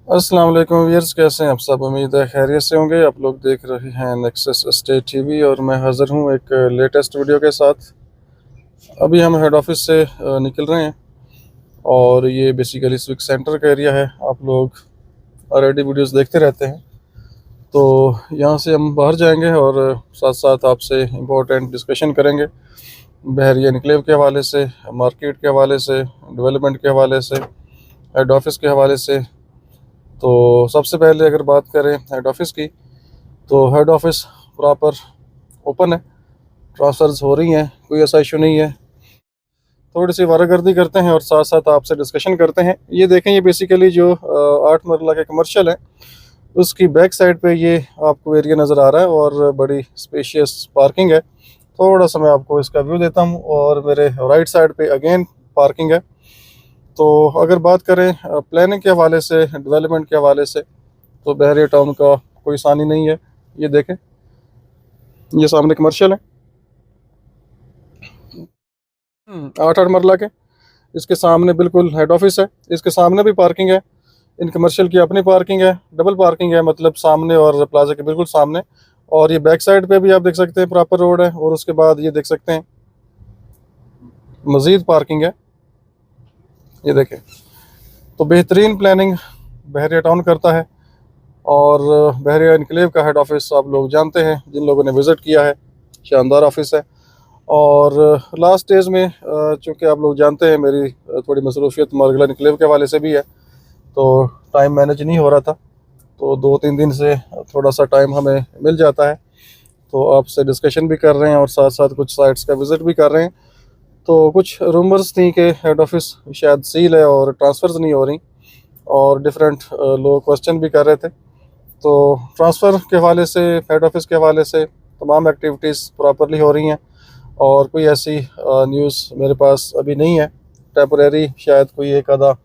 अस्सलाम वालेकुम व्यूअर्स, कैसे हैं आप सब। उम्मीद है खैरियत से होंगे। आप लोग देख रहे हैं नेक्सस स्टेट टीवी और मैं हाज़िर हूँ एक लेटेस्ट वीडियो के साथ। अभी हम हेड ऑफिस से निकल रहे हैं और ये बेसिकली स्विक सेंटर का एरिया है। आप लोग ऑलरेडी वीडियोस देखते रहते हैं। तो यहाँ से हम बाहर जाएंगे और साथ साथ आपसे इम्पोर्टेंट डिस्कशन करेंगे बहरिया एनक्लेव के हवाले से, मार्केट के हवाले से, डेवलपमेंट के हवाले से, हेड ऑफिस के हवाले से। तो सबसे पहले अगर बात करें हेड ऑफिस की, तो हेड ऑफिस प्रॉपर ओपन है, ट्रांसफर्स हो रही हैं, कोई ऐसा इशू नहीं है। थोड़ी सी वारागर्दी करते हैं और साथ साथ आपसे डिस्कशन करते हैं। ये देखें, ये बेसिकली जो 8 मरला के कमर्शियल है, उसकी बैक साइड पे ये आपको एरिया नज़र आ रहा है और बड़ी स्पेशियस पार्किंग है। थोड़ा सा मैं आपको इसका व्यू देता हूँ और मेरे राइट साइड पे अगेन पार्किंग है। तो अगर बात करें प्लानिंग के हवाले से, डेवलपमेंट के हवाले से, तो बहरिया टाउन का कोई सानी नहीं है। ये देखें, ये सामने कमर्शियल है, 8 8 मरला के। इसके सामने बिल्कुल हेड ऑफिस है, इसके सामने भी पार्किंग है। इन कमर्शियल की अपनी पार्किंग है, डबल पार्किंग है, मतलब सामने और प्लाजा के बिल्कुल सामने। और ये बैक साइड पे भी आप देख सकते हैं प्रॉपर रोड है। और उसके बाद ये देख सकते हैं मज़ीद पार्किंग है। ये देखें, तो बेहतरीन प्लानिंग बहरिया टाउन करता है। और बहरिया इनक्लेव का हेड ऑफिस आप लोग जानते हैं, जिन लोगों ने विज़िट किया है, शानदार ऑफिस है। और लास्ट डेज़ में चूँकि आप लोग जानते हैं मेरी थोड़ी मसरूफियत मार्गला इनक्लेव के हवाले से भी है, तो टाइम मैनेज नहीं हो रहा था। तो 2 3 दिन से थोड़ा सा टाइम हमें मिल जाता है, तो आपसे डिस्कशन भी कर रहे हैं और साथ साथ कुछ साइट्स का विज़िट भी कर रहे हैं। तो कुछ रूमर्स थी कि हेड ऑफिस शायद सील है और ट्रांसफ़र्स नहीं हो रही, और डिफरेंट लोग क्वेश्चन भी कर रहे थे। तो ट्रांसफ़र के हवाले से, हेड ऑफिस के हवाले से तमाम एक्टिविटीज़ प्रॉपरली हो रही हैं और कोई ऐसी न्यूज़ मेरे पास अभी नहीं है। टेम्परेरी शायद कोई एक आधा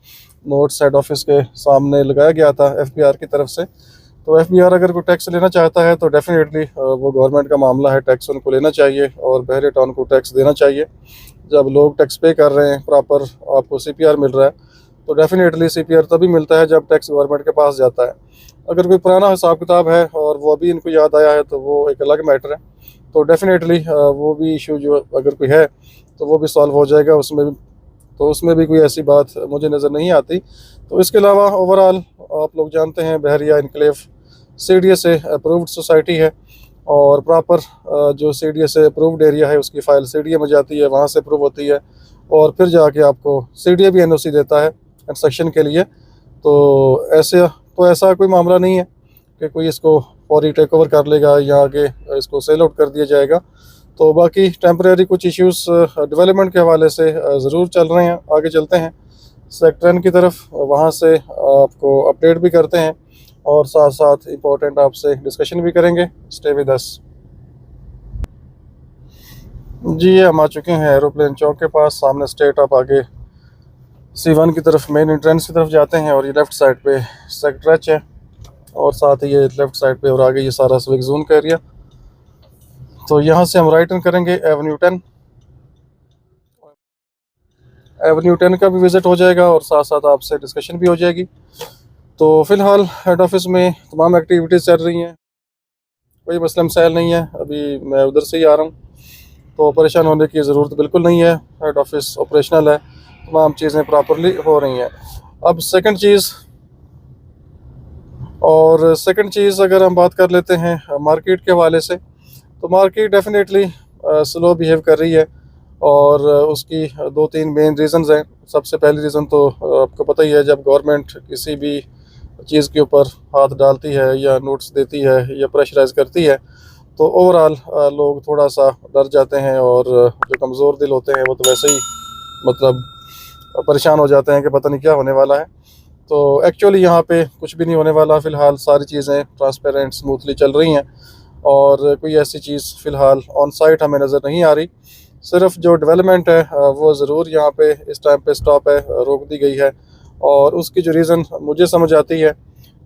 नोट्स हेड ऑफिस के सामने लगाया गया था एफबीआर की तरफ से। तो एफबीआर अगर कोई टैक्स लेना चाहता है तो डेफिनेटली वो गवर्नमेंट का मामला है, टैक्स उनको लेना चाहिए और बहरे टाउन को टैक्स देना चाहिए। जब लोग टैक्स पे कर रहे हैं प्रॉपर, आपको सीपीआर मिल रहा है, तो डेफिनेटली सीपीआर तभी मिलता है जब टैक्स गवर्नमेंट के पास जाता है। अगर कोई पुराना हिसाब किताब है और वो अभी इनको याद आया है तो वो एक अलग मैटर है। तो डेफिनेटली वो भी इशू जो अगर कोई है तो वो भी सॉल्व हो जाएगा उसमें भी। तो उसमें भी कोई ऐसी बात मुझे नज़र नहीं आती। तो इसके अलावा ओवरऑल आप लोग जानते हैं बहरिया इनक्लेव सीडीए से अप्रूव्ड सोसाइटी है और प्रॉपर जो सीडीए से अप्रूव्ड एरिया है उसकी फ़ाइल सीडीए में जाती है, वहाँ से अप्रूव होती है और फिर जाके आपको सीडीए भी एनओसी देता है कंस्ट्रक्शन के लिए। तो ऐसा कोई मामला नहीं है कि कोई इसको फौरी टेक ओवर कर लेगा या आगे इसको सेल आउट कर दिया जाएगा। तो बाकी टेम्परेरी कुछ इश्यूज़ डेवलपमेंट के हवाले से ज़रूर चल रहे हैं। आगे चलते हैं सेक्टर N की तरफ, वहाँ से आपको अपडेट भी करते हैं और साथ साथ इम्पोर्टेंट आपसे डिस्कशन भी करेंगे। Stay with us. जी, ये हम आ चुके हैं एरोप्लेन चौक के पास। सामने स्ट्रेट आप आगे C1 की तरफ, मेन एंट्रेंस की तरफ जाते हैं और ये लेफ़्ट साइड पे सेक्टर H है और साथ ही ये लेफ़्ट साइड पे और आगे ये सारा स्विक जोन का एरिया। तो यहाँ से हम राइट टर्न करेंगे एवेन्यू 10 का भी विज़िट हो जाएगा और साथ साथ आपसे डिस्कशन भी हो जाएगी। तो फ़िलहाल हेड ऑफिस में तमाम एक्टिविटीज़ चल रही हैं, कोई मसला मसाइल नहीं है। अभी मैं उधर से ही आ रहा हूँ, तो परेशान होने की ज़रूरत बिल्कुल नहीं है। हेड ऑफिस ऑपरेशनल है, तमाम चीज़ें प्रॉपरली हो रही हैं। अब सेकंड चीज़ अगर हम बात कर लेते हैं मार्केट के हवाले से, तो मार्केट डेफिनेटली स्लो बिहेव कर रही है और उसकी 2 3 मेन रीज़न्स हैं। सबसे पहली रीज़न तो आपको पता ही है, जब गवर्नमेंट किसी भी चीज़ के ऊपर हाथ डालती है या नोट्स देती है या प्रेशराइज़ करती है, तो ओवरऑल लोग थोड़ा सा डर जाते हैं और जो कमज़ोर दिल होते हैं वो तो वैसे ही मतलब परेशान हो जाते हैं कि पता नहीं क्या होने वाला है। तो एक्चुअली यहाँ पे कुछ भी नहीं होने वाला। फ़िलहाल सारी चीज़ें ट्रांसपेरेंट स्मूथली चल रही हैं और कोई ऐसी चीज़ फ़िलहाल ऑन साइट हमें नज़र नहीं आ रही। सिर्फ जो डेवलपमेंट है वो ज़रूर यहाँ पे इस टाइम पे स्टॉप है, रोक दी गई है। और उसकी जो रीज़न मुझे समझ आती है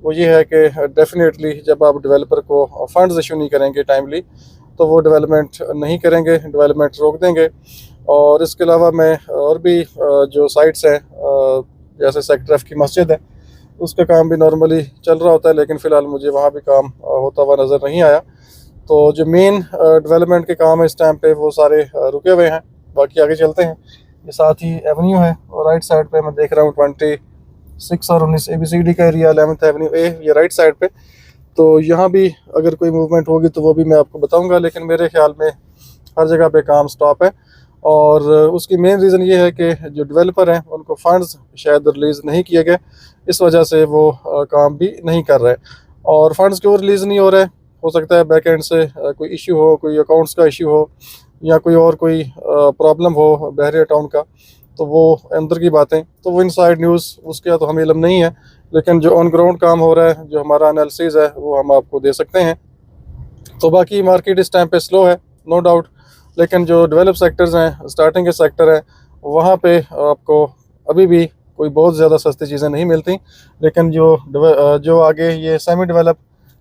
वो ये है कि डेफिनेटली जब आप डेवलपर को फंड्स इशू नहीं करेंगे टाइमली, तो वो डेवलपमेंट नहीं करेंगे, डेवलपमेंट रोक देंगे। और इसके अलावा मैं और भी जो साइट्स हैं, जैसे सेक्टर F की मस्जिद है, उसका काम भी नॉर्मली चल रहा होता है, लेकिन फ़िलहाल मुझे वहाँ भी काम होता हुआ नज़र नहीं आया। तो जो मेन डेवलपमेंट के काम है इस टाइम पे वो सारे रुके हुए हैं। बाकी आगे चलते हैं। ये साथ ही एवेन्यू है और राइट साइड पे मैं देख रहा हूँ 26 और 19 ABCD का एरिया, 11th एवेन्यू ए, ये राइट साइड पे। तो यहाँ भी अगर कोई मूवमेंट होगी तो वो भी मैं आपको बताऊँगा, लेकिन मेरे ख्याल में हर जगह पे काम स्टॉप है। और उसकी मेन रीज़न ये है कि जो डेवलपर हैं उनको फंड्स शायद रिलीज़ नहीं किए गए, इस वजह से वो काम भी नहीं कर रहे। और फंड्स क्यों रिलीज़ नहीं हो रहे? हो सकता है बैक एंड से कोई इशू हो, कोई अकाउंट्स का इशू हो, या कोई प्रॉब्लम हो बहरिया टाउन का, तो वो अंदर की बातें, तो वो इनसाइड न्यूज़ उसका तो हमें इल्म नहीं है। लेकिन जो ऑन ग्राउंड काम हो रहा है, जो हमारा एनालिसिस है, वो हम आपको दे सकते हैं। तो बाकी मार्केट इस टाइम पे स्लो है, नो डाउट, लेकिन जो डेवलप सेक्टर्स हैं, स्टार्टिंग के सेक्टर हैं, वहाँ पे आपको अभी भी कोई बहुत ज़्यादा सस्ती चीज़ें नहीं मिलती। लेकिन जो आगे ये सेमी डेवलप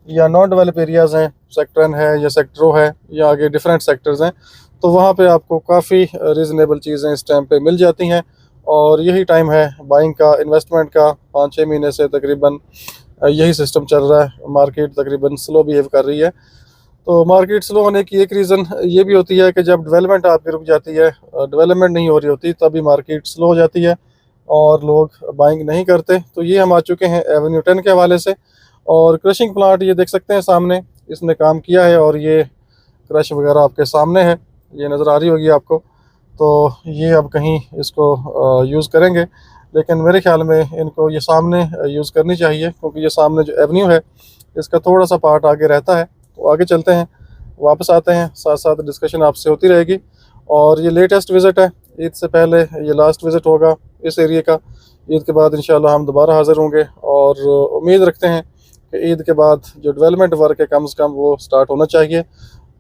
या नॉन डेवलप एरियाज़ हैं, सेक्टर 1 है या सेक्टर O है या आगे डिफरेंट सेक्टर्स हैं, तो वहाँ पे आपको काफ़ी रीज़नेबल चीज़ें इस टाइम पे मिल जाती हैं। और यही टाइम है बाइंग का, इन्वेस्टमेंट का। 5-6 महीने से तकरीबन यही सिस्टम चल रहा है। मार्केट तकरीबन स्लो बिहेव कर रही है। तो मार्केट स्लो होने की एक रीज़न ये भी होती है कि जब डेवलपमेंट आपकी रुक जाती है, डेवलपमेंट नहीं हो रही होती, तभी मार्केट स्लो हो जाती है और लोग बाइंग नहीं करते। तो ये हम आ चुके हैं एवेन्यू 10 के हवाले से। और क्रशिंग प्लांट ये देख सकते हैं सामने, इसने काम किया है और ये क्रश वगैरह आपके सामने है, ये नज़र आ रही होगी आपको। तो ये अब कहीं इसको यूज़ करेंगे, लेकिन मेरे ख्याल में इनको ये सामने यूज़ करनी चाहिए, क्योंकि ये सामने जो एवेन्यू है इसका थोड़ा सा पार्ट आगे रहता है। तो आगे चलते हैं, वापस आते हैं, साथ साथ डिस्कशन आपसे होती रहेगी। और ये लेटेस्ट विज़िट है, ईद से पहले ये लास्ट विज़िट होगा इस एरिया का। ईद के बाद इंशाल्लाह हम दोबारा हाज़िर होंगे और उम्मीद रखते हैं कि ईद के बाद जो डेवलपमेंट वर्क है कम से कम वो स्टार्ट होना चाहिए।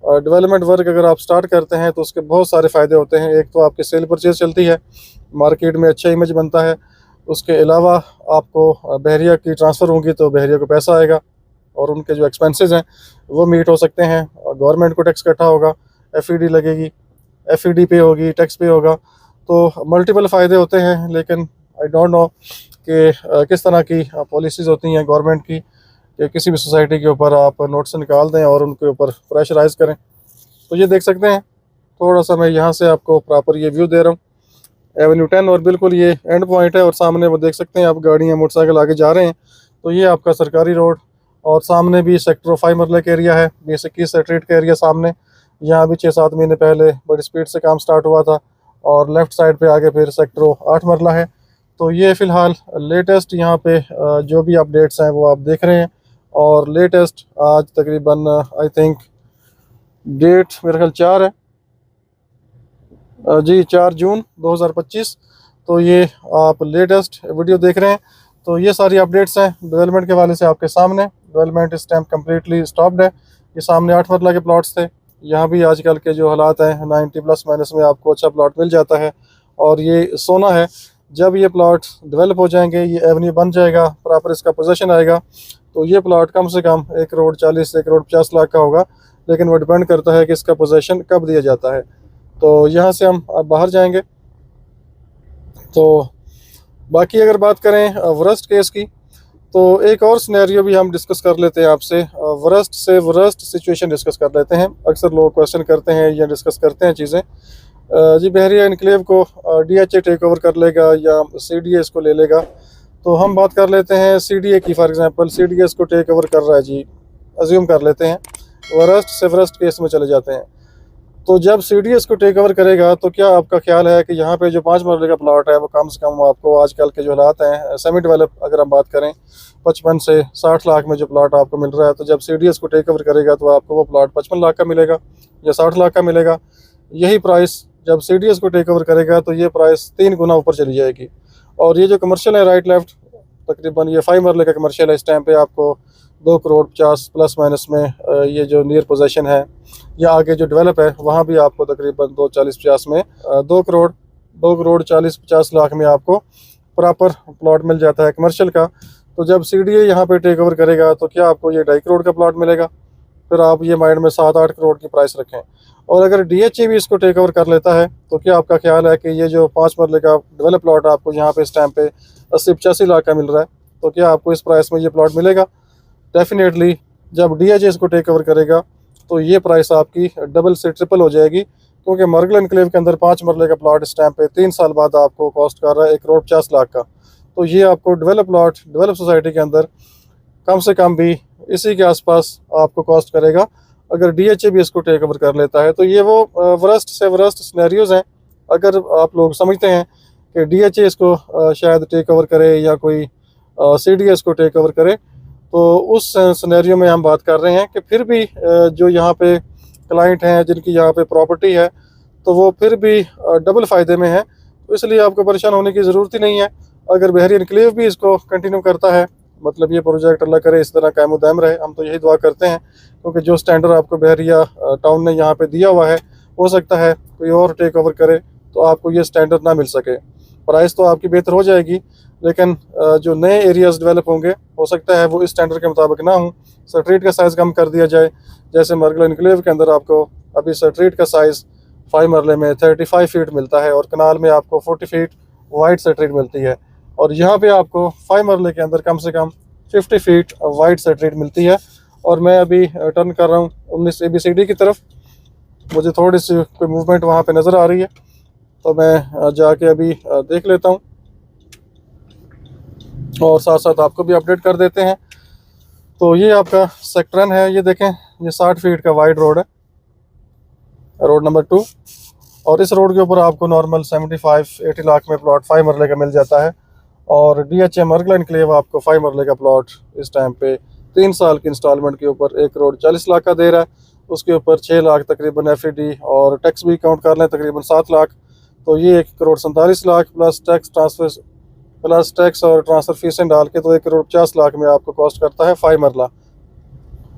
और डेवलपमेंट वर्क अगर आप स्टार्ट करते हैं तो उसके बहुत सारे फ़ायदे होते हैं। एक तो आपकी सेल परचेज़ चलती है, मार्केट में अच्छा इमेज बनता है। उसके अलावा आपको बहरिया की ट्रांसफ़र होंगी तो बहरिया को पैसा आएगा और उनके जो एक्सपेंसेस हैं वो मीट हो सकते हैं। और गवर्नमेंट को टैक्स इकट्ठा होगा, FED लगेगी, FED पे होगी, टैक्स पे होगा, तो मल्टीपल फ़ायदे होते हैं। लेकिन आई डोंट नो कि किस तरह की पॉलिसीज़ होती हैं गवर्नमेंट की कि किसी भी सोसाइटी के ऊपर आप नोट्स निकाल दें और उनके ऊपर प्रेशराइज़ करें। तो ये देख सकते हैं, थोड़ा सा मैं यहाँ से आपको प्रॉपर ये व्यू दे रहा हूँ एवेन्यू 10, और बिल्कुल ये एंड पॉइंट है। और सामने वो देख सकते हैं आप, गाड़ियाँ मोटरसाइकिल आगे जा रहे हैं। तो ये आपका सरकारी रोड, और सामने भी सेक्टर 5 मरले का एरिया है, 20-21 स्ट्रीट का एरिया सामने। यहाँ भी 6-7 महीने पहले बड़ी स्पीड से काम स्टार्ट हुआ था। और लेफ़्ट साइड पे आगे फिर सेक्टर 8 मरला है। तो ये फ़िलहाल लेटेस्ट यहाँ पे जो भी अपडेट्स हैं वो आप देख रहे हैं। और लेटेस्ट आज तकरीबन आई थिंक डेट मेरे ख्याल 4 है, जी 4 जून 2025। तो ये आप लेटेस्ट वीडियो देख रहे हैं। तो ये सारी अपडेट्स हैं डेवलपमेंट के हवाले से आपके सामने। डेवलपमेंट इस टाइम कम्प्लीटली स्टॉप्ड है। ये सामने 8 मरला के प्लॉट्स थे। यहाँ भी आजकल के जो हालात हैं 90 प्लस माइनस में आपको अच्छा प्लॉट मिल जाता है। और ये सोना है, जब ये प्लॉट डेवलप हो जाएंगे, ये एवेन्यू बन जाएगा, प्रॉपर इसका पोजीशन आएगा, तो ये प्लॉट कम से कम 1 करोड़ 40 1 करोड़ 50 लाख का होगा। लेकिन वो डिपेंड करता है कि इसका पोजीशन कब दिया जाता है। तो यहाँ से हम अब बाहर जाएंगे। तो बाकी अगर बात करें वर्स्ट केस की, तो एक और सिनेरियो भी हम डिस्कस कर लेते हैं आपसे। वर्स्ट से वर्स्ट सिचुएशन डिस्कस कर लेते हैं। अक्सर लोग क्वेश्चन करते हैं या डिस्कस करते हैं चीज़ें, जी बहरिया इनक्लेव को DHA टेक ओवर कर लेगा या CDA इसको ले लेगा। तो हम बात कर लेते हैं CDA की। फॉर एग्जांपल CDA इसको टेक ओवर कर रहा है, जी अज्यूम कर लेते हैं, वर्स्ट से वर्स्ट केस में चले जाते हैं। तो जब CDA इसको टेक ओवर करेगा, तो क्या आपका ख्याल है कि यहाँ पे जो 5 मरले का प्लॉट है वो कम से कम आपको आजकल के जो हालात हैं सेमी डेवलप अगर हम बात करें 55 से 60 लाख में जो प्लॉट आपको मिल रहा है, तो जब CDA इसको टेक ओवर करेगा तो आपको वो प्लॉट 55 लाख का मिलेगा या 60 लाख का मिलेगा। यही प्राइस जब CDA इसको टेक ओवर करेगा तो ये प्राइस 3 गुना ऊपर चली जाएगी। और ये जो कमर्शियल है राइट लेफ्ट, तकरीबन ये 5 मरले का कमर्शियल है, इस टाइम पे आपको 2 करोड़ 50 प्लस माइनस में ये जो नियर पोजीशन है, या आगे जो डेवलप है वहाँ भी आपको तकरीबन 240-50 में 2 करोड़ 40-50 लाख में आपको प्रॉपर प्लॉट मिल जाता है कमर्शियल का। तो जब CDA यहाँ पे टेक ओवर करेगा तो क्या आपको ये 2.5 करोड़ का प्लॉट मिलेगा? फिर आप ये माइंड में 7-8 करोड़ की प्राइस रखें। और अगर DHA भी इसको टेक ओवर कर लेता है तो क्या आपका ख्याल है कि ये जो 5 मरले का डेवलप प्लॉट आपको यहाँ पे इस टाइम पे 80-85 लाख का मिल रहा है, तो क्या आपको इस प्राइस में ये प्लॉट मिलेगा? डेफिनेटली जब DHA इसको टेक ओवर करेगा तो ये प्राइस आपकी डबल से ट्रिपल हो जाएगी, क्योंकि मर्गल एनक्लेव के अंदर 5 मरले का प्लॉट इस टाइम पे 3 साल बाद आपको कॉस्ट कर रहा है 1,50,00,000 का। तो ये आपको डेवलप प्लॉट डेवलप सोसाइटी के अंदर कम से कम भी इसी के आसपास आपको कॉस्ट करेगा। अगर DHA भी इसको टेक ओवर कर लेता है तो ये वो वर्स्ट से वर्स्ट सिनेरियोज़ हैं। अगर आप लोग समझते हैं कि DHA इसको शायद टेक ओवर करे या कोई CDA इसको टेक ओवर करे, तो उस सिनेरियो में हम बात कर रहे हैं कि फिर भी जो यहाँ पे क्लाइंट हैं जिनकी यहाँ पे प्रॉपर्टी है तो वो फिर भी डबल फ़ायदे में है। तो इसलिए आपको परेशान होने की ज़रूरत ही नहीं है। अगर बहरी एनक्लेव भी इसको कंटिन्यू करता है, मतलब ये प्रोजेक्ट अल्लाह करे इस तरह कायम दायम रहे, हम तो यही दुआ करते हैं, क्योंकि जो स्टैंडर्ड आपको बहरिया टाउन ने यहाँ पे दिया हुआ है, हो सकता है कोई और टेक ओवर करे तो आपको ये स्टैंडर्ड ना मिल सके। प्राइस तो आपकी बेहतर हो जाएगी, लेकिन जो नए एरियाज़ डेवलप होंगे हो सकता है वो इस स्टैंडर्ड के मुताबिक ना हो। स्ट्रीट का साइज़ कम कर दिया जाए, जैसे मर्गल एनक्लेव के अंदर आपको अभी स्ट्रीट का साइज़ 5 मरले में 35 फीट मिलता है और कनाल में आपको 40 फीट वाइड स्ट्रीट मिलती है, और यहाँ पे आपको 5 मरले के अंदर कम से कम 50 फीट वाइड स्ट्रीट मिलती है। और मैं अभी टर्न कर रहा हूँ 19 ABCD की तरफ, मुझे थोड़ी सी कोई मूवमेंट वहाँ पे नज़र आ रही है, तो मैं जाके अभी देख लेता हूँ और साथ साथ आपको भी अपडेट कर देते हैं। तो ये आपका सेक्टर 1 है, ये देखें, ये 60 फीट का वाइड रोड है, रोड नंबर 2, और इस रोड के ऊपर आपको नॉर्मल 75-80 लाख में प्लॉट 5 मरले का मिल जाता है। और DHA मर्गल एनक्लेव आपको 5 मरले का प्लॉट इस टाइम पे 3 साल की इंस्टॉलमेंट के ऊपर 1,40,00,000 का दे रहा है। उसके ऊपर 6 लाख तकरीबन FED और टैक्स भी काउंट कर लें तकरीबन 7 लाख, तो ये 1,47,00,000 plus tax transfer plus tax और ट्रांसफ़र फीसें डाल के तो 1,50,00,000 में आपको कॉस्ट करता है 5 मरला।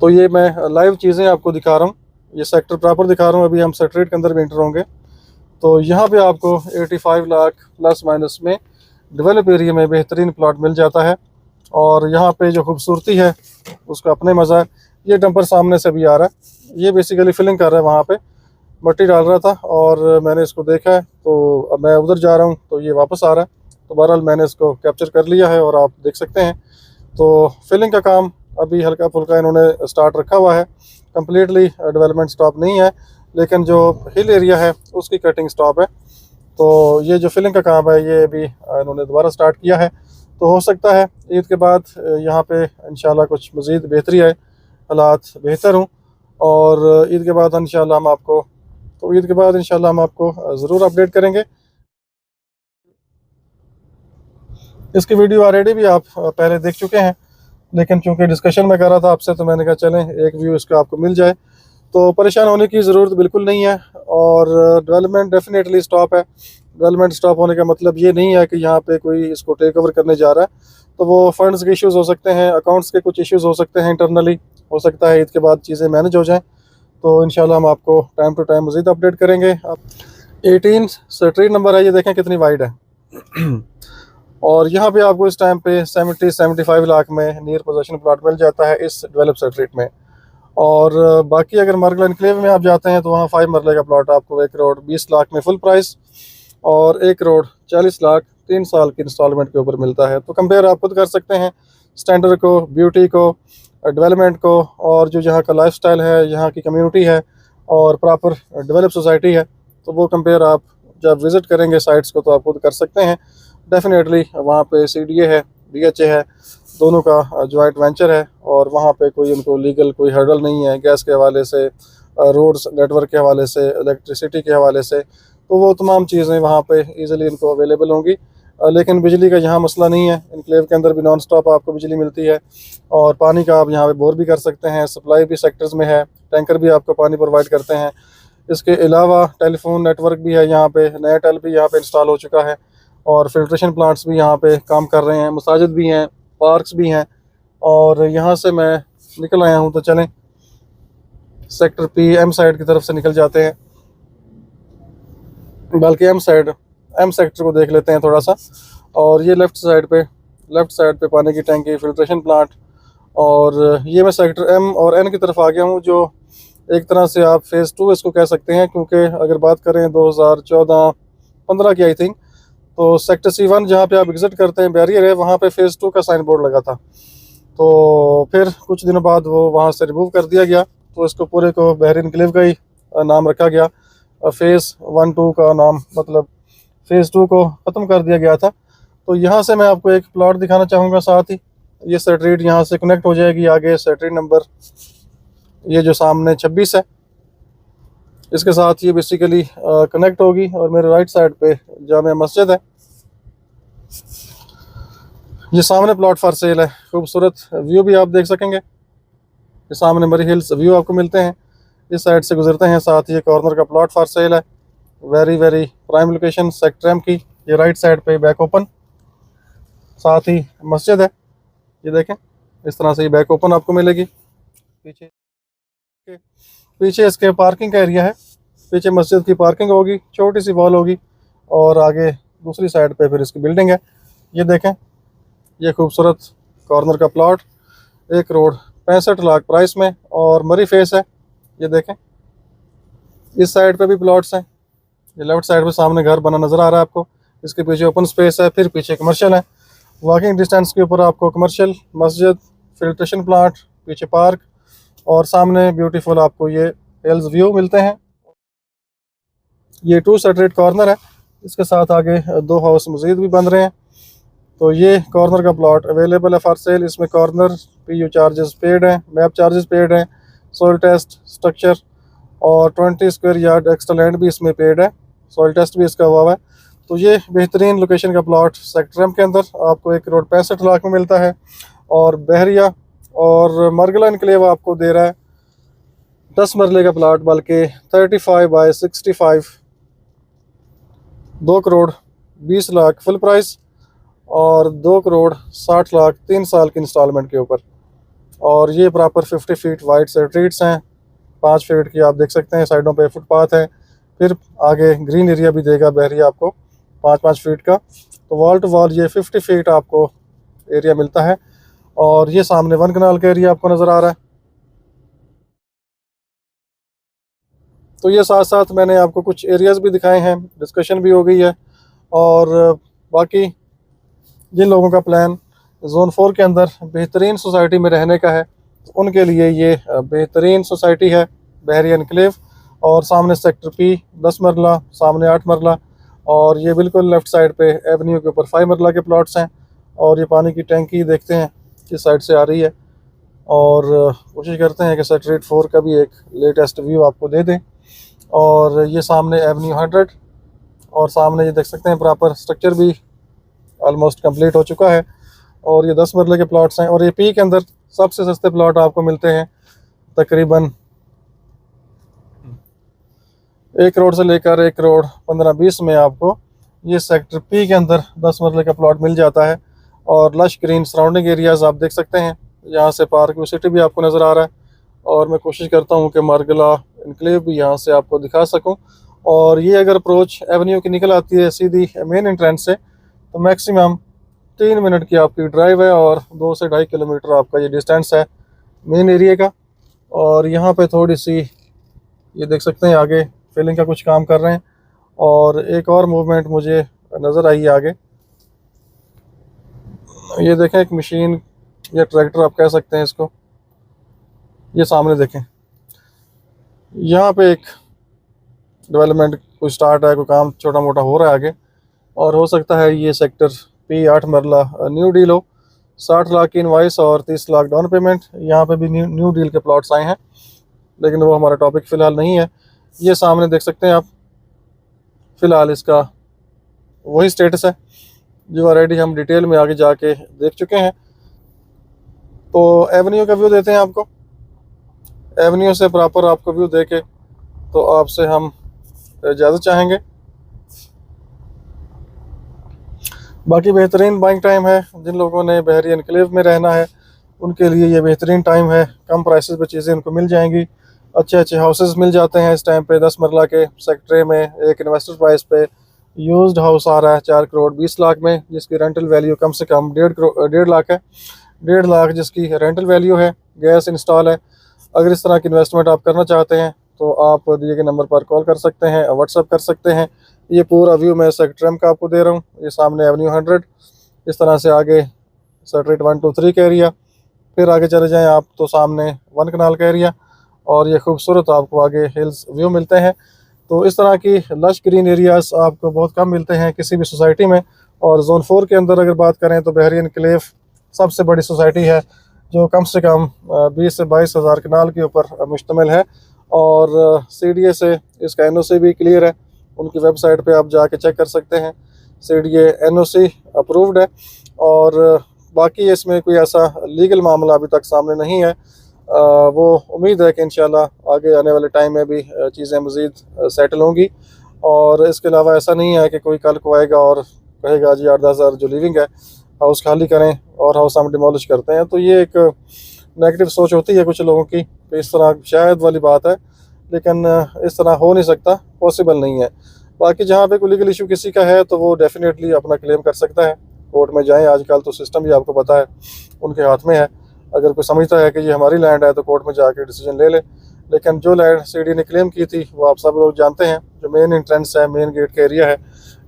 तो ये मैं लाइव चीज़ें आपको दिखा रहा हूँ, ये सेक्टर प्रॉपर दिखा रहा हूँ। अभी हम स्ट्रीट के अंदर भी एंटर होंगे, तो यहाँ पे आपको 85 लाख प्लस माइनस में डेवलप एरिया में बेहतरीन प्लॉट मिल जाता है। और यहाँ पे जो खूबसूरती है उसका अपने मज़ा है। ये डंपर सामने से भी आ रहा है, ये बेसिकली फिलिंग कर रहा है, वहाँ पे मट्टी डाल रहा था और मैंने इसको देखा है, तो अब मैं उधर जा रहा हूँ तो ये वापस आ रहा है। तो बहरहाल मैंने इसको कैप्चर कर लिया है और आप देख सकते हैं। तो फिलिंग का काम अभी हल्का फुल्का इन्होंने स्टार्ट रखा हुआ है, कम्प्लीटली डेवलपमेंट स्टॉप नहीं है, लेकिन जो हिल एरिया है उसकी कटिंग स्टॉप है। तो ये जो फिलिंग का काम है ये भी इन्होंने दोबारा स्टार्ट किया है। तो हो सकता है ईद के बाद यहाँ पे इंशाल्लाह कुछ मज़ीद बेहतरी आए, हालात बेहतर हों, और ईद के बाद इंशाल्लाह हम आपको ज़रूर अपडेट करेंगे। इसकी वीडियो ऑलरेडी भी आप पहले देख चुके हैं, लेकिन चूँकि डिस्कशन में कर रहा था आपसे तो मैंने कहा चलें एक व्यू इसका आपको मिल जाए। तो परेशान होने की ज़रूरत बिल्कुल नहीं है, और डेवलपमेंट डेफिनेटली स्टॉप है। डेवलपमेंट स्टॉप होने का मतलब ये नहीं है कि यहाँ पे कोई इसको टेक ओवर करने जा रहा है। तो वो फंड्स के इश्यूज़ हो सकते हैं, अकाउंट्स के कुछ इश्यूज़ हो सकते हैं, इंटरनली हो सकता है ईद के बाद चीज़ें मैनेज हो जाएँ। तो इंशाल्लाह हम आपको टाइम टू टाइम मज़ीद अपडेट करेंगे। अब 18 स्ट्रीट नंबर है, ये देखें कितनी वाइड है और यहाँ पे आपको इस टाइम पे 70-75 लाख में नियर पोजीशन प्लॉट मिल जाता है इस डेवलप स्ट्रीट में। और बाकी अगर मर्गल एनक्लेव में आप जाते हैं तो वहाँ 5 मरले का प्लॉट आपको 1,20,00,000 में फुल प्राइस और 1,40,00,000 3 साल की इंस्टॉलमेंट के ऊपर मिलता है। तो कंपेयर आप खुद कर सकते हैं स्टैंडर्ड को, ब्यूटी को, डेवलपमेंट को, और जो यहाँ का लाइफस्टाइल है, यहाँ की कम्युनिटी है और प्रॉपर डेवलप सोसाइटी है। तो वो कंपेयर आप जब विज़िट करेंगे साइट्स को तो आप खुद कर सकते हैं। डेफिनेटली वहाँ पे CDA है, DHA है, दोनों का जॉइंट वेंचर है, और वहाँ पे कोई उनको लीगल कोई हर्डल नहीं है गैस के हवाले से, रोड्स नेटवर्क के हवाले से, इलेक्ट्रिसिटी के हवाले से। तो वो तमाम चीज़ें वहाँ पे ईज़िली इनको अवेलेबल होंगी। लेकिन बिजली का यहाँ मसला नहीं है, इनक्लेव के अंदर भी नॉन स्टॉप आपको बिजली मिलती है, और पानी का आप यहाँ पे बोर भी कर सकते हैं, सप्लाई भी सेक्टर्स में है, टैंकर भी आपको पानी प्रोवाइड करते हैं। इसके अलावा टेलीफोन नेटवर्क भी है, यहाँ पे नया टेल भी यहाँ पे इंस्टॉल हो चुका है, और फिल्ट्रेशन प्लांट्स भी यहाँ पे काम कर रहे हैं, मसाजिद भी हैं, पार्क्स भी हैं। और यहाँ से मैं निकल आया हूँ, तो चलें सेक्टर P M साइड की तरफ से निकल जाते हैं, बल्कि M सेक्टर को देख लेते हैं थोड़ा सा। और ये लेफ़्ट साइड पे पानी की टैंकी, फिल्ट्रेशन प्लांट, और ये मैं सेक्टर M और N की तरफ आ गया हूँ, जो एक तरह से आप फ़ेज़ 2 इसको कह सकते हैं, क्योंकि अगर बात करें 2014-15 की आई थिंक, तो सेक्टर C1 जहाँ पे आप विजिट करते हैं बैरियर है, वहाँ पे फेज़ 2 का साइन बोर्ड लगा था। तो फिर कुछ दिनों बाद वो वहाँ से रिमूव कर दिया गया, तो इसको पूरे को बहरी एनक्लेव का ही नाम रखा गया। फेज़ 1-2 का नाम मतलब फेज़ 2 को ख़त्म कर दिया गया था। तो यहाँ से मैं आपको एक प्लॉट दिखाना चाहूँगा, साथ ही ये स्ट्रीट यहाँ से कनेक्ट हो जाएगी आगे स्ट्रीट नंबर ये जो सामने 26 है, इसके साथ ये बेसिकली कनेक्ट होगी। और मेरे राइट साइड पे जामे मस्जिद है। ये सामने प्लॉट फॉर सेल है, खूबसूरत व्यू भी आप देख सकेंगे। ये सामने मरी हिल्स व्यू आपको मिलते हैं, इस साइड से गुजरते हैं। साथ ही ये कॉर्नर का प्लॉट फॉर सेल है, very very prime location sector M की। ये राइट साइड पे बैक ओपन, साथ ही मस्जिद है। ये देखें, इस तरह से ये बैक ओपन आपको मिलेगी। पीछे इसके पार्किंग का एरिया है, पीछे मस्जिद की पार्किंग होगी, छोटी सी वॉल होगी, और आगे दूसरी साइड पे फिर इसकी बिल्डिंग है। ये देखें, ये खूबसूरत कॉर्नर का प्लॉट 1,65,00,000 प्राइस में, और मरी फेस है। ये देखें, इस साइड पे भी प्लॉट्स हैं। ये लेफ्ट साइड पे सामने घर बना नज़र आ रहा है आपको, इसके पीछे ओपन स्पेस है, फिर पीछे कमर्शियल है। वॉकिंग डिस्टेंस के ऊपर आपको कमर्शियल, मस्जिद, फिल्ट्रेशन प्लांट, पीछे पार्क, और सामने ब्यूटीफुल आपको ये हिल्स व्यू मिलते हैं। ये 2 स्ट्रीट कॉर्नर है, इसके साथ आगे 2 हाउस मज़ीद भी बन रहे हैं। तो ये कॉर्नर का प्लॉट अवेलेबल है फॉर सेल। इसमें कॉर्नर PU चार्जेस पेड हैं, मैप चार्जेस पेड हैं, सॉइल टेस्ट, स्ट्रक्चर और 20 स्क्वायर यार्ड एक्स्ट्रा लैंड भी इसमें पेड है, सॉइल टेस्ट भी इसका हुआ है। तो ये बेहतरीन लोकेशन का प्लॉट सेक्टर M के अंदर आपको 1,65,00,000 में मिलता है। और बहरिया और मरगला एनक्लेव आपको दे रहा है 10 मरले का प्लॉट, बल्कि 35 बाय 65, 2,20,00,000 फुल प्राइस, और 2,60,00,000 3 साल की इंस्टॉलमेंट के ऊपर। और ये प्रॉपर 50 फीट वाइड स्ट्रीट्स हैं, 5 फीट की आप देख सकते हैं, साइडों पे फुटपाथ है, फिर आगे ग्रीन एरिया भी देगा बहरिया आपको 5-5 फीट का। तो वॉल टू वॉल ये 50 फीट आपको एरिया मिलता है। और ये सामने 1 कनाल का एरिया आपको नज़र आ रहा है। तो ये साथ साथ मैंने आपको कुछ एरियाज़ भी दिखाए हैं, डिस्कशन भी हो गई है। और बाकी जिन लोगों का प्लान जोन 4 के अंदर बेहतरीन सोसाइटी में रहने का है, उनके लिए ये बेहतरीन सोसाइटी है बहरी एनक्लेव। और सामने सेक्टर P 10 मरला, सामने 8 मरला, और ये बिल्कुल लेफ़्ट साइड पे एवेन्यू के ऊपर 5 मरला के प्लॉट्स हैं। और ये पानी की टैंकी देखते हैं किस साइड से आ रही है, और कोशिश करते हैं कि सेक्टर 4 का भी एक लेटेस्ट व्यू आपको दे दें। और ये सामने एवेन्यू 100, और सामने ये देख सकते हैं प्रॉपर स्ट्रक्चर भी ऑलमोस्ट कंप्लीट हो चुका है। और ये 10 मरले के प्लॉट्स हैं। और ये P के अंदर सबसे सस्ते प्लॉट आपको मिलते हैं तकरीबन 1 करोड़ से लेकर 1,15,20 में आपको ये सेक्टर P के अंदर 10 मरले का प्लॉट मिल जाता है। और लश ग्रीन सराउंडिंग एरियाज़ आप देख सकते हैं, यहाँ से पार्क सिटी भी आपको नज़र आ रहा है। और मैं कोशिश करता हूँ कि मरगला एनक्लेव भी यहाँ से आपको दिखा सकूँ। और ये अगर अप्रोच एवेन्यू की निकल आती है सीधी मेन एंट्रेंस से, तो मैक्सिमम 3 मिनट की आपकी ड्राइव है, और 2 से 2.5 किलोमीटर आपका ये डिस्टेंस है मेन एरिया का। और यहाँ पे थोड़ी सी ये देख सकते हैं आगे फिलिंग का कुछ काम कर रहे हैं। और एक और मूवमेंट मुझे नज़र आई आगे, ये देखें, एक मशीन या ट्रैक्टर आप कह सकते हैं इसको। ये सामने देखें, यहाँ पे एक डेवलपमेंट कोई स्टार्ट है, कोई काम छोटा मोटा हो रहा है आगे। और हो सकता है ये सेक्टर P 8 मरला न्यू डील हो, 60 लाख की इनवाइस और 30 लाख डाउन पेमेंट। यहाँ पे भी न्यू डील के प्लॉट्स आए हैं, लेकिन वो हमारा टॉपिक फ़िलहाल नहीं है। ये सामने देख सकते हैं आप, फ़िलहाल इसका वही स्टेटस है जो ऑलरेडी हम डिटेल में आगे जाके देख चुके हैं। तो एवेन्यू का व्यू देते हैं आपको, एवेन्यू से प्रॉपर आपको व्यू देके तो आपसे हम इजाज़त चाहेंगे। बाकी बेहतरीन बाइंग टाइम है, जिन लोगों ने बहरी एनक्लेव में रहना है उनके लिए ये बेहतरीन टाइम है। कम प्राइसेस पे चीज़ें उनको मिल जाएंगी, अच्छे अच्छे हाउसेस मिल जाते हैं इस टाइम पे। 10 मरला के सेक्टर में एक इन्वेस्टर प्राइस पे यूज्ड हाउस आ रहा है 4,20,00,000 में, जिसकी रेंटल वैल्यू कम से कम 1.5 लाख है। 1.5 लाख जिसकी रेंटल वैल्यू है, गैस इंस्टॉल है। अगर इस तरह की इन्वेस्टमेंट आप करना चाहते हैं तो आप दिए गए नंबर पर कॉल कर सकते हैं, व्हाट्सअप कर सकते हैं। ये पूरा व्यू मैं सेक्टर का आपको दे रहा हूँ। ये सामने एवेन्यू 100, इस तरह से आगे सेक्रेट 1 2 3 का एरिया, फिर आगे चले जाएं आप तो सामने 1 कनाल का एरिया, और ये खूबसूरत आपको आगे हिल्स व्यू मिलते हैं। तो इस तरह की लश ग्रीन एरियाज आपको बहुत कम मिलते हैं किसी भी सोसाइटी में। और जोन 4 के अंदर अगर बात करें तो बहरी एनक्लेव सबसे बड़ी सोसाइटी है, जो कम से कम 20 से 22 हज़ार कनाल के ऊपर मुश्तमिल है। और CDA से इसका NOC भी क्लियर है, उनकी वेबसाइट पे आप जाके चेक कर सकते हैं। CDA NOC अप्रूव्ड है, और बाकी इसमें कोई ऐसा लीगल मामला अभी तक सामने नहीं है। वो उम्मीद है कि इंशाल्लाह आगे आने वाले टाइम में भी चीज़ें मज़ीद सेटल होंगी। और इसके अलावा ऐसा नहीं है कि कोई कल को आएगा और कहेगा जी 8-10 हज़ार जो लिविंग है हाउस खाली करें और हाउस हम डिमोलिश करते हैं। तो ये एक नेगेटिव सोच होती है कुछ लोगों की, तो इस तरह शायद वाली बात है, लेकिन इस तरह हो नहीं सकता, पॉसिबल नहीं है। बाकी जहाँ पे कोई लीगल इशू किसी का है तो वो डेफिनेटली अपना क्लेम कर सकता है, कोर्ट में जाएं। आजकल तो सिस्टम भी आपको पता है उनके हाथ में है। अगर कोई समझता है कि ये हमारी लैंड है तो कोर्ट में जाके डिसीजन ले ले। लेकिन जो लैंड CDA ने क्लेम की थी वो आप सब लोग जानते हैं, जो मेन एंट्रेंस है, मेन गेट का एरिया है,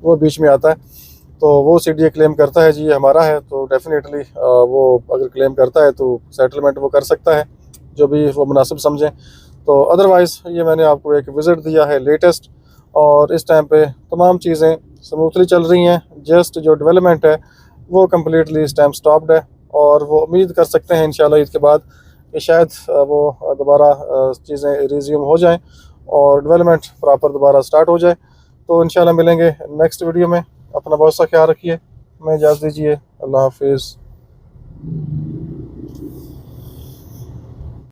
वो बीच में आता है। तो वो CDA क्लेम करता है जी ये हमारा है, तो डेफिनेटली वो अगर क्लेम करता है तो सेटलमेंट वो कर सकता है जो भी वो मुनासिब समझें। तो अदरवाइज़ ये मैंने आपको एक विज़िट दिया है लेटेस्ट, और इस टाइम पे तमाम चीज़ें स्मूथली चल रही हैं। जस्ट जो डेवलपमेंट है वो कम्प्लीटली इस टाइम स्टॉप्ड है, और वो उम्मीद कर सकते हैं इंशाल्लाह ईद के बाद कि शायद वो दोबारा चीज़ें रिज्यूम हो जाएं और डेवलपमेंट प्रॉपर दोबारा स्टार्ट हो जाए। तो इंशाल्लाह मिलेंगे नेक्स्ट वीडियो में। अपना बहुत सा ख्याल रखिए, हमें इजाज़त दीजिए, अल्लाह हाफिज़।